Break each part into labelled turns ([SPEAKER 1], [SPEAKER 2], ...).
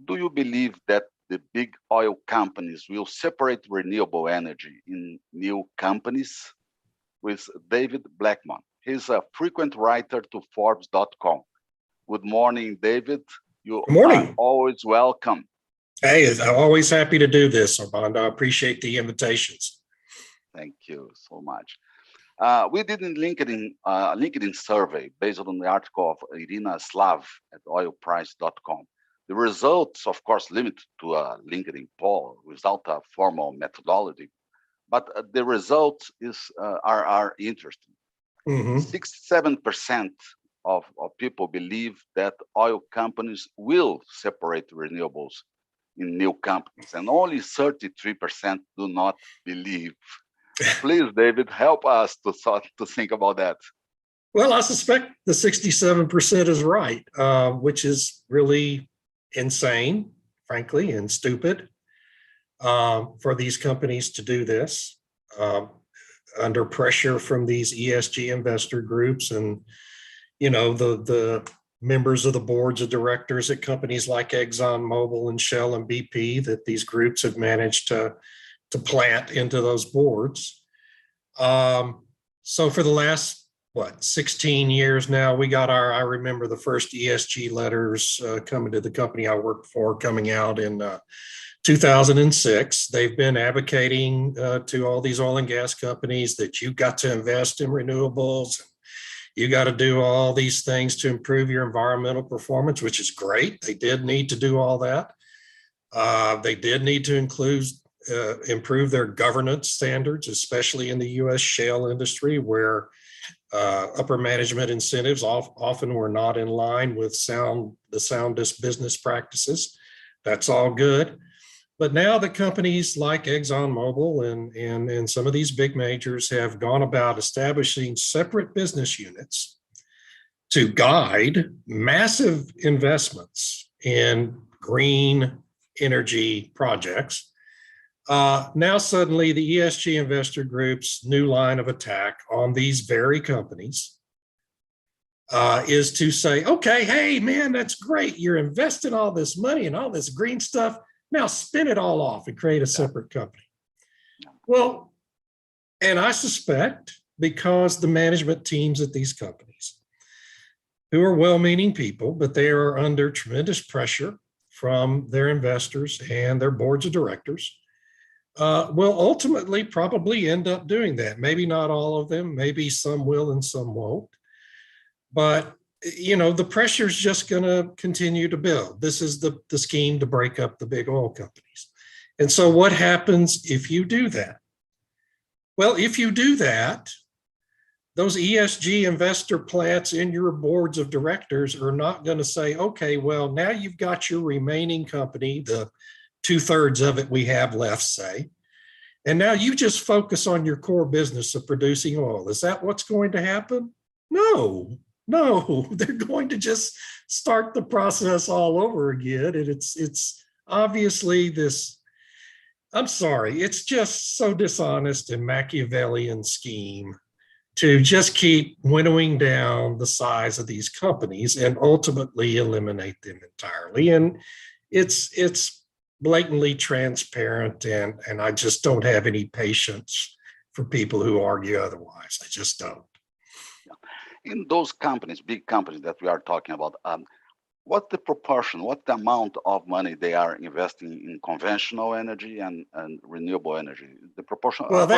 [SPEAKER 1] Do you believe that the big oil companies will separate renewable energy in new companies? With David Blackman. He's a frequent writer to Forbes.com. Good morning, David. You
[SPEAKER 2] Good
[SPEAKER 1] are
[SPEAKER 2] morning.
[SPEAKER 1] always welcome.
[SPEAKER 2] Hey, I'm always happy to do this, Armando. I appreciate the invitations.
[SPEAKER 1] Thank you so much. We did a LinkedIn survey based on the article of Irina Slav at oilprice.com. The results, of course, limited to a LinkedIn poll without a formal methodology, but the results are interesting.
[SPEAKER 2] Mm-hmm.
[SPEAKER 1] 67% of people believe that oil companies will separate renewables in new companies, and only 33% do not believe. Please, David, help us to think about that.
[SPEAKER 2] Well, I suspect the 67% is right, which is really insane, frankly, and stupid for these companies to do this under pressure from these ESG investor groups and, the members of the boards of directors at companies like ExxonMobil and Shell and BP that these groups have managed to plant into those boards. So for the last, 16 years now, we got I remember the first ESG letters coming to the company I worked for coming out in 2006. They've been advocating to all these oil and gas companies that you've got to invest in renewables. You got to do all these things to improve your environmental performance, which is great. They did need to do all that. They did need to improve their governance standards, especially in the U.S. shale industry, where upper management incentives often were not in line with the soundest business practices. That's all good. But now the companies like ExxonMobil and some of these big majors have gone about establishing separate business units to guide massive investments in green energy projects. Now suddenly the ESG investor group's new line of attack on these very companies is to say, okay, hey man, that's great. You're investing all this money and all this green stuff. Now spin it all off and create a separate company. Well, and I suspect because the management teams at these companies, who are well-meaning people, but they are under tremendous pressure from their investors and their boards of directors, will ultimately probably end up doing that. Maybe not all of them, maybe some will and some won't. But the pressure is just going to continue to build. This is the scheme to break up the big oil companies. And so what happens if you do that? Well, if you do that, those ESG investor plants in your boards of directors are not going to say, okay, well, now you've got your remaining company, the 2/3 of it we have left, say, and now you just focus on your core business of producing oil. Is that what's going to happen? No, they're going to just start the process all over again. And it's obviously this, I'm sorry, it's just so dishonest and Machiavellian scheme to just keep winnowing down the size of these companies and ultimately eliminate them entirely. And it's blatantly transparent, and I just don't have any patience for people who argue otherwise. I just don't.
[SPEAKER 1] In those companies, big companies that we are talking about, what the proportion, what the amount of money they are investing in conventional energy and renewable energy? The proportion.
[SPEAKER 2] Well,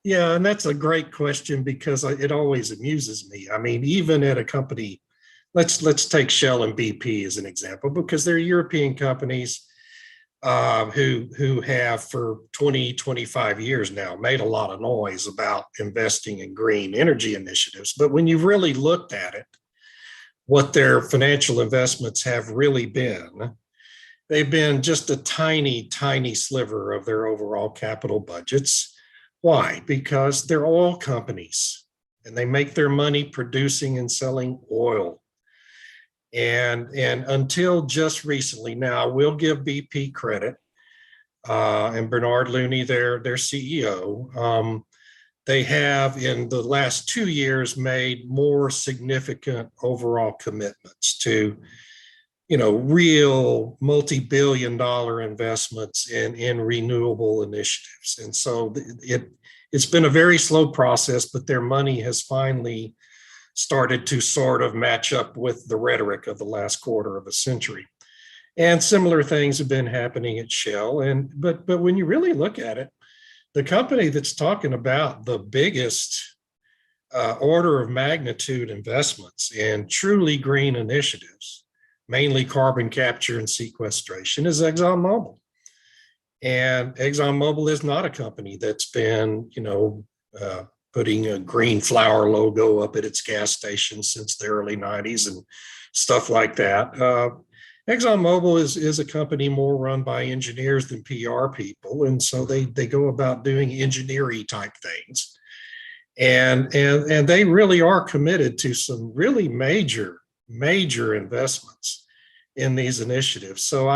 [SPEAKER 2] yeah, and that's a great question because it always amuses me. I mean, even at a company, let's take Shell and BP as an example, because they're European companies who have for 20, 25 years now made a lot of noise about investing in green energy initiatives. But when you've really looked at it, what their financial investments have really been, they've been just a tiny, tiny sliver of their overall capital budgets. Why? Because they're oil companies and they make their money producing and selling oil. And until just recently, now I will give BP credit, and Bernard Looney, their CEO, they have in the last 2 years made more significant overall commitments to real multi-billion-dollar investments in renewable initiatives. And so it's been a very slow process, but their money has finally started to sort of match up with the rhetoric of the last quarter of a century. And similar things have been happening at Shell. But when you really look at it, the company that's talking about the biggest order of magnitude investments in truly green initiatives, mainly carbon capture and sequestration, is ExxonMobil. And ExxonMobil is not a company that's been, putting a green flower logo up at its gas stations since the early 90s and stuff like that. ExxonMobil is a company more run by engineers than PR people. And so they go about doing engineering type things. And they really are committed to some really major investments in these initiatives. So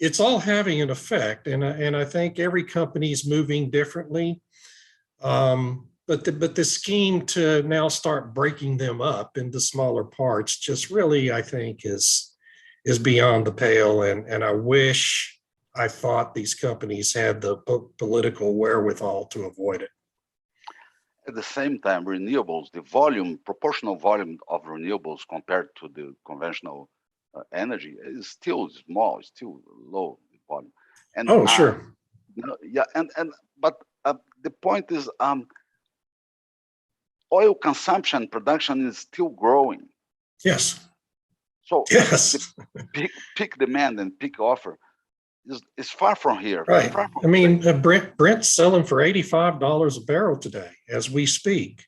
[SPEAKER 2] it's all having an effect. And I think every company is moving differently. But the scheme to now start breaking them up into smaller parts just really, I think, is beyond the pale. And I wish I thought these companies had the political wherewithal to avoid it.
[SPEAKER 1] At the same time, renewables, the proportional volume of renewables compared to the conventional energy is still small, it's still low volume. And
[SPEAKER 2] sure.
[SPEAKER 1] But the point is, oil consumption production is still growing.
[SPEAKER 2] Yes.
[SPEAKER 1] So
[SPEAKER 2] yes,
[SPEAKER 1] peak demand and peak offer is far from here.
[SPEAKER 2] Right.
[SPEAKER 1] From
[SPEAKER 2] Brent's selling for $85 a barrel today as we speak.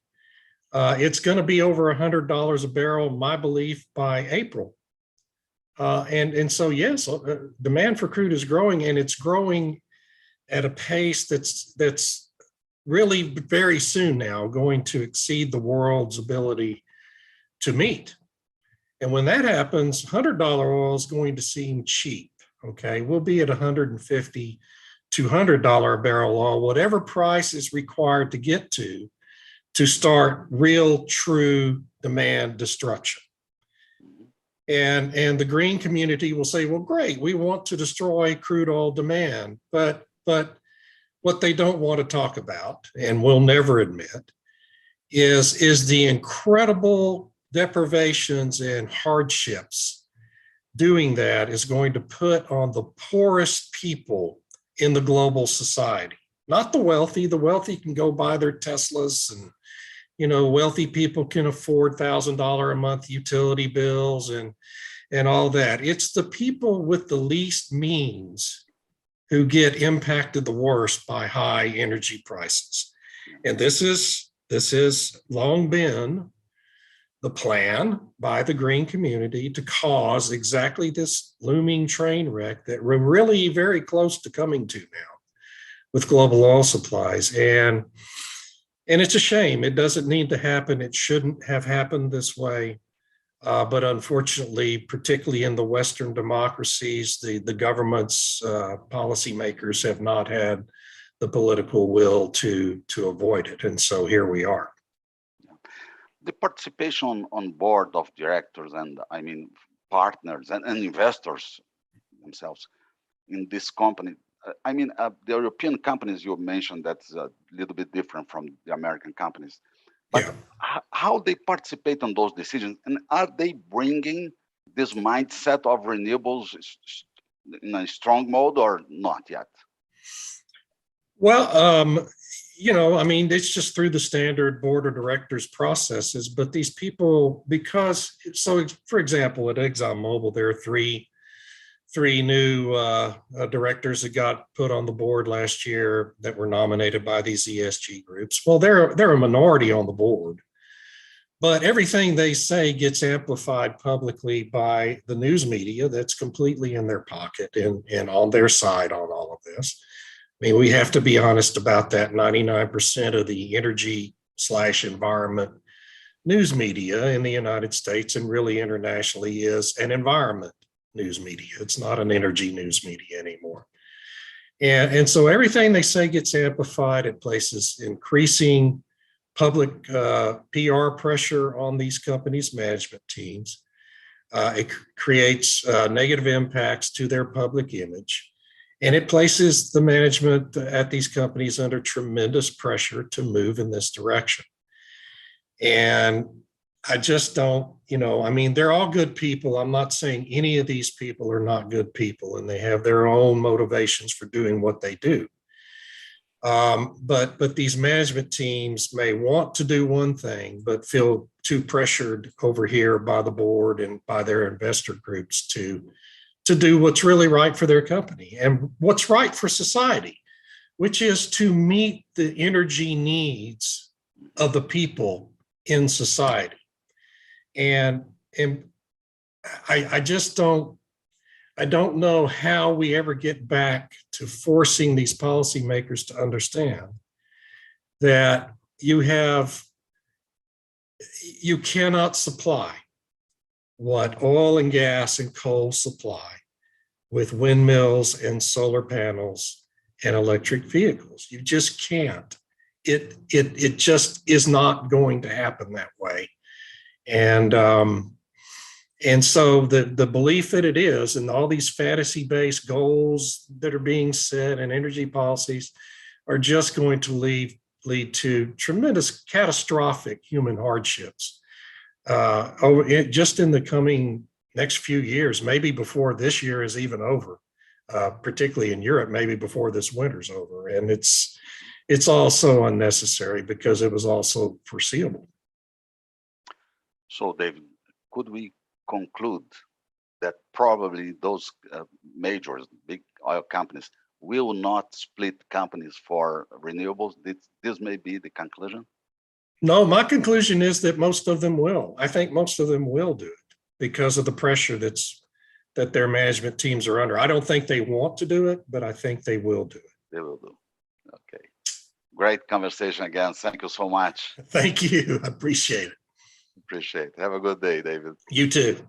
[SPEAKER 2] It's going to be over $100 a barrel, my belief, by April. And so, yes, demand for crude is growing, and it's growing at a pace that's really very soon now going to exceed the world's ability to meet. And when that happens, $100 oil is going to seem cheap. Okay, we'll be at $150 to $200 a barrel oil, whatever price is required to get to start real, true demand destruction. And the green community will say, well, great, we want to destroy crude oil demand. But what they don't want to talk about, and will never admit, is the incredible deprivations and hardships doing that is going to put on the poorest people in the global society. Not the wealthy. The wealthy can go buy their Teslas, and wealthy people can afford $1,000 a month utility bills and all that. It's the people with the least means who get impacted the worst by high energy prices. And this has long been the plan by the green community to cause exactly this looming train wreck that we're really very close to coming to now with global oil supplies. And it's a shame. It doesn't need to happen. It shouldn't have happened this way. But unfortunately, particularly in the Western democracies, the government's policymakers have not had the political will to avoid it. And so here we are.
[SPEAKER 1] The participation on board of directors and partners and investors themselves in this company. The European companies you mentioned, that's a little bit different from the American companies. But yeah, how they participate on those decisions, and are they bringing this mindset of renewables in a strong mode or not yet?
[SPEAKER 2] Well, it's just through the standard board of directors processes. But these people, for example, at ExxonMobil, there are three new directors that got put on the board last year that were nominated by these ESG groups. Well, they're a minority on the board, but everything they say gets amplified publicly by the news media that's completely in their pocket and on their side on all of this. We have to be honest about that. 99% of the energy/environment news media in the United States and really internationally is an environment news media. It's not an energy news media anymore. And so everything they say gets amplified. It places increasing public PR pressure on these companies' management teams. It creates negative impacts to their public image. And it places the management at these companies under tremendous pressure to move in this direction. And I just don't, I mean, they're all good people. I'm not saying any of these people are not good people, and they have their own motivations for doing what they do. But these management teams may want to do one thing, but feel too pressured over here by the board and by their investor groups to do what's really right for their company and what's right for society, which is to meet the energy needs of the people in society. And I just don't know how we ever get back to forcing these policymakers to understand that you cannot supply what oil and gas and coal supply with windmills and solar panels and electric vehicles. You just can't. It just is not going to happen that way. And so the belief that it is, and all these fantasy-based goals that are being set and energy policies are just going to lead to tremendous catastrophic human hardships just in the coming next few years, maybe before this year is even over, particularly in Europe, maybe before this winter's over. And it's also unnecessary because it was also foreseeable.
[SPEAKER 1] So, David, could we conclude that probably those majors, big oil companies, will not split companies for renewables? This may be the conclusion?
[SPEAKER 2] No, my conclusion is that most of them will. I think most of them will do it because of the pressure that their management teams are under. I don't think they want to do it, but I think they will do it.
[SPEAKER 1] They will do. Okay. Great conversation again. Thank you so much.
[SPEAKER 2] Thank you. I appreciate it.
[SPEAKER 1] Appreciate it. Have a good day, David.
[SPEAKER 2] You too.